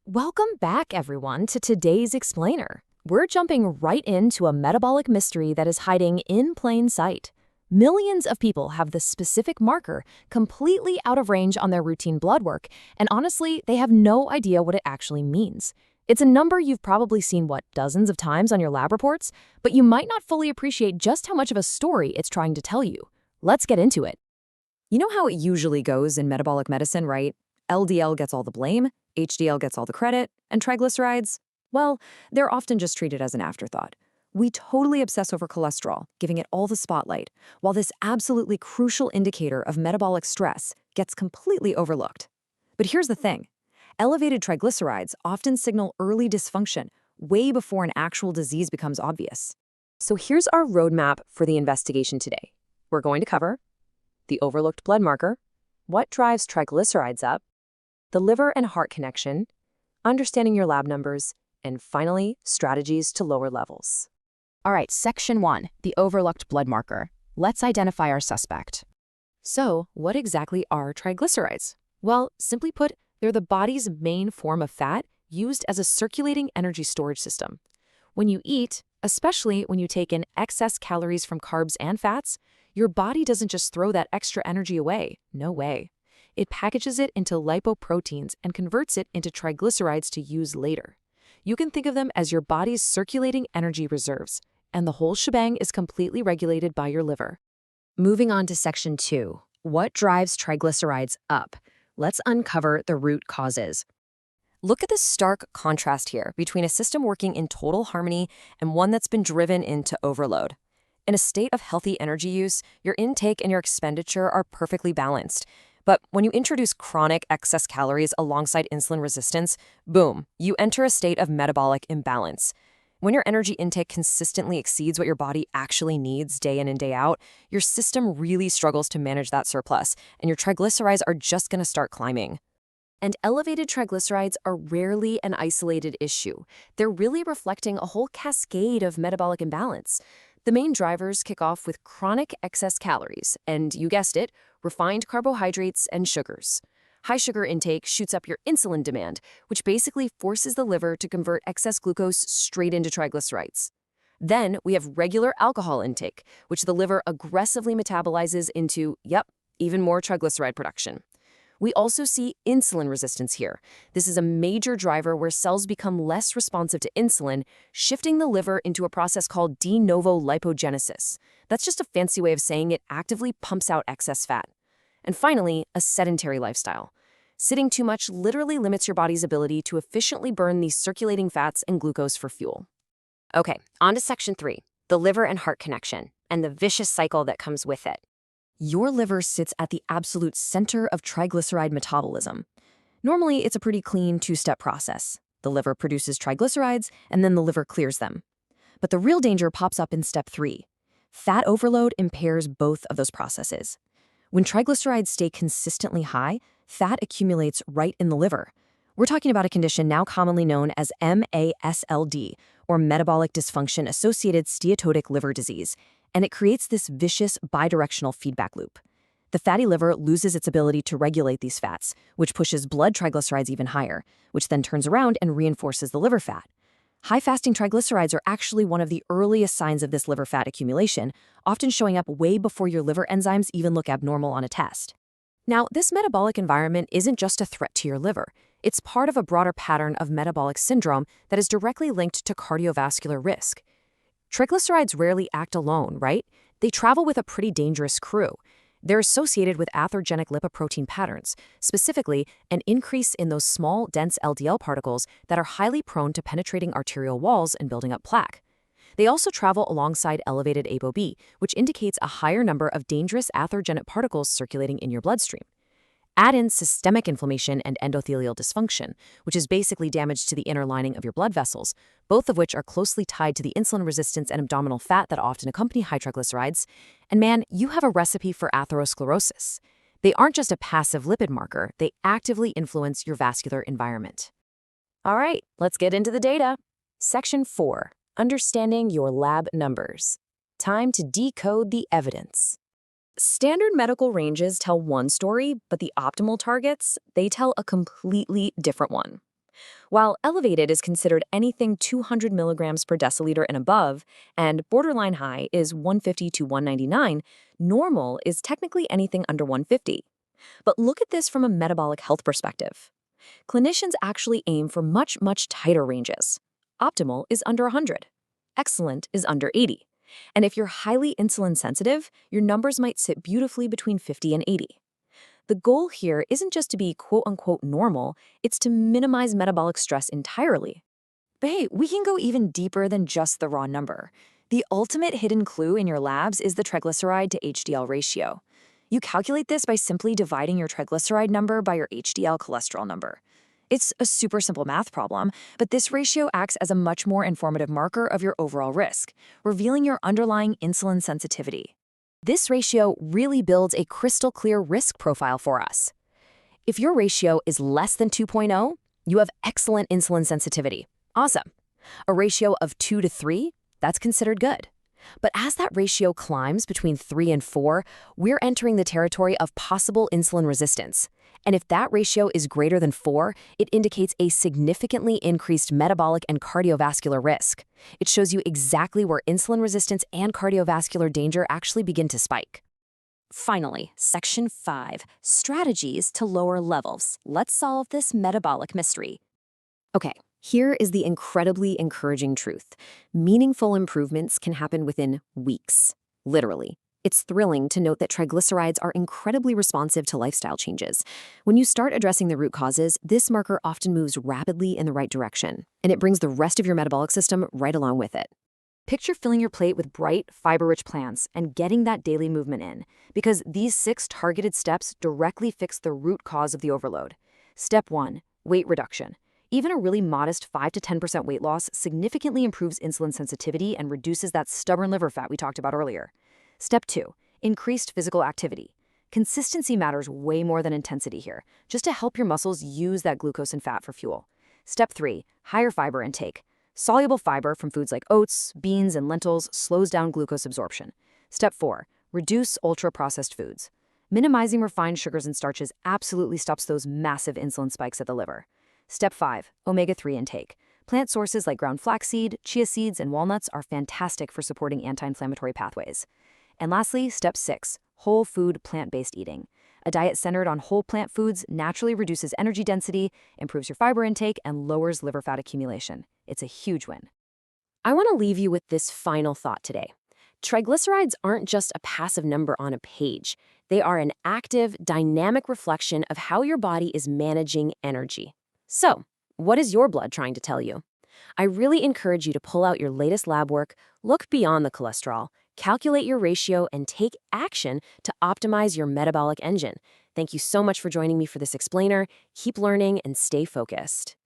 Welcome back, everyone, to today's Explainer. We're jumping right into a metabolic mystery that is hiding in plain sight. Millions of people have this specific marker completely out of range on their routine blood work, and honestly, they have no idea what it actually means. It's a number you've probably seen, dozens of times on your lab reports, but you might not fully appreciate just how much of a story it's trying to tell you. Let's get into it. You know how it usually goes in metabolic medicine, right? LDL gets all the blame, HDL gets all the credit, and triglycerides? Well, they're often just treated as an afterthought. We totally obsess over cholesterol, giving it all the spotlight, while this absolutely crucial indicator of metabolic stress gets completely overlooked. But here's the thing. Elevated triglycerides often signal early dysfunction way before an actual disease becomes obvious. So here's our roadmap for the investigation today. We're going to cover the overlooked blood marker, what drives triglycerides up, the liver and heart connection, understanding your lab numbers, and finally, strategies to lower levels. All right, Section 1, the overlooked blood marker. Let's identify our suspect. So, what exactly are triglycerides? Well, simply put, they're the body's main form of fat used as a circulating energy storage system. When you eat, especially when you take in excess calories from carbs and fats, your body doesn't just throw that extra energy away. No way. It packages it into lipoproteins and converts it into triglycerides to use later. You can think of them as your body's circulating energy reserves, and the whole shebang is completely regulated by your liver. Moving on to Section 2, what drives triglycerides up? Let's uncover the root causes. Look at the stark contrast here between a system working in total harmony and one that's been driven into overload. In a state of healthy energy use, your intake and your expenditure are perfectly balanced. But when you introduce chronic excess calories alongside insulin resistance, boom, you enter a state of metabolic imbalance. When your energy intake consistently exceeds what your body actually needs day in and day out, your system really struggles to manage that surplus, and your triglycerides are just going to start climbing. And elevated triglycerides are rarely an isolated issue. They're really reflecting a whole cascade of metabolic imbalance. The main drivers kick off with chronic excess calories, and you guessed it, refined carbohydrates and sugars. High sugar intake shoots up your insulin demand, which basically forces the liver to convert excess glucose straight into triglycerides. Then we have regular alcohol intake, which the liver aggressively metabolizes into, even more triglyceride production. We also see insulin resistance here. This is a major driver where cells become less responsive to insulin, shifting the liver into a process called de novo lipogenesis. That's just a fancy way of saying it actively pumps out excess fat. And finally, a sedentary lifestyle. Sitting too much literally limits your body's ability to efficiently burn these circulating fats and glucose for fuel. Okay, on to Section 3, the liver and heart connection, and the vicious cycle that comes with it. Your liver sits at the absolute center of triglyceride metabolism. Normally, it's a pretty clean two-step process. The liver produces triglycerides, and then the liver clears them. But the real danger pops up in Step 3. Fat overload impairs both of those processes. When triglycerides stay consistently high, fat accumulates right in the liver. We're talking about a condition now commonly known as MASLD, or metabolic dysfunction-associated steatotic liver disease, and it creates this vicious bidirectional feedback loop. The fatty liver loses its ability to regulate these fats, which pushes blood triglycerides even higher, which then turns around and reinforces the liver fat. High-fasting triglycerides are actually one of the earliest signs of this liver fat accumulation, often showing up way before your liver enzymes even look abnormal on a test. Now, this metabolic environment isn't just a threat to your liver. It's part of a broader pattern of metabolic syndrome that is directly linked to cardiovascular risk. Triglycerides rarely act alone, right? They travel with a pretty dangerous crew. They're associated with atherogenic lipoprotein patterns, specifically an increase in those small, dense LDL particles that are highly prone to penetrating arterial walls and building up plaque. They also travel alongside elevated ApoB, which indicates a higher number of dangerous atherogenic particles circulating in your bloodstream. Add in systemic inflammation and endothelial dysfunction, which is basically damage to the inner lining of your blood vessels, both of which are closely tied to the insulin resistance and abdominal fat that often accompany high triglycerides. And man, you have a recipe for atherosclerosis. They aren't just a passive lipid marker, they actively influence your vascular environment. All right, let's get into the data. Section 4, understanding your lab numbers. Time to decode the evidence. Standard medical ranges tell one story, but the optimal targets, they tell a completely different one. While elevated is considered anything 200 milligrams per deciliter and above, and borderline high is 150 to 199, normal is technically anything under 150. But look at this from a metabolic health perspective. Clinicians actually aim for much, much tighter ranges. Optimal is under 100. Excellent is under 80. And if you're highly insulin sensitive, your numbers might sit beautifully between 50 and 80. The goal here isn't just to be quote-unquote normal, it's to minimize metabolic stress entirely. But hey, we can go even deeper than just the raw number. The ultimate hidden clue in your labs is the triglyceride-to-HDL ratio. You calculate this by simply dividing your triglyceride number by your HDL cholesterol number. It's a super simple math problem, but this ratio acts as a much more informative marker of your overall risk, revealing your underlying insulin sensitivity. This ratio really builds a crystal clear risk profile for us. If your ratio is less than 2.0, you have excellent insulin sensitivity. Awesome. A ratio of 2 to 3, that's considered good. But as that ratio climbs between 3 and 4, we're entering the territory of possible insulin resistance. And if that ratio is greater than 4, it indicates a significantly increased metabolic and cardiovascular risk. It shows you exactly where insulin resistance and cardiovascular danger actually begin to spike. Finally, Section 5, Strategies to Lower Levels. Let's solve this metabolic mystery. Okay, here is the incredibly encouraging truth. Meaningful improvements can happen within weeks, literally. It's thrilling to note that triglycerides are incredibly responsive to lifestyle changes. When you start addressing the root causes, this marker often moves rapidly in the right direction, and it brings the rest of your metabolic system right along with it. Picture filling your plate with bright, fiber-rich plants and getting that daily movement in, because these 6 targeted steps directly fix the root cause of the overload. Step 1, weight reduction. Even a really modest 5 to 10% weight loss significantly improves insulin sensitivity and reduces that stubborn liver fat we talked about earlier. Step 2, increased physical activity. Consistency matters way more than intensity here, just to help your muscles use that glucose and fat for fuel. Step 3, higher fiber intake. Soluble fiber from foods like oats, beans, and lentils slows down glucose absorption. Step 4, reduce ultra-processed foods. Minimizing refined sugars and starches absolutely stops those massive insulin spikes at the liver. Step 5, omega-3 intake. Plant sources like ground flaxseed, chia seeds, and walnuts are fantastic for supporting anti-inflammatory pathways. And lastly, Step 6, whole food plant-based eating. A diet centered on whole plant foods naturally reduces energy density, improves your fiber intake, and lowers liver fat accumulation. It's a huge win. I want to leave you with this final thought today. Triglycerides aren't just a passive number on a page. They are an active, dynamic reflection of how your body is managing energy. So, what is your blood trying to tell you? I really encourage you to pull out your latest lab work, look beyond the cholesterol, calculate your ratio, and take action to optimize your metabolic engine. Thank you so much for joining me for this explainer. Keep learning and stay focused.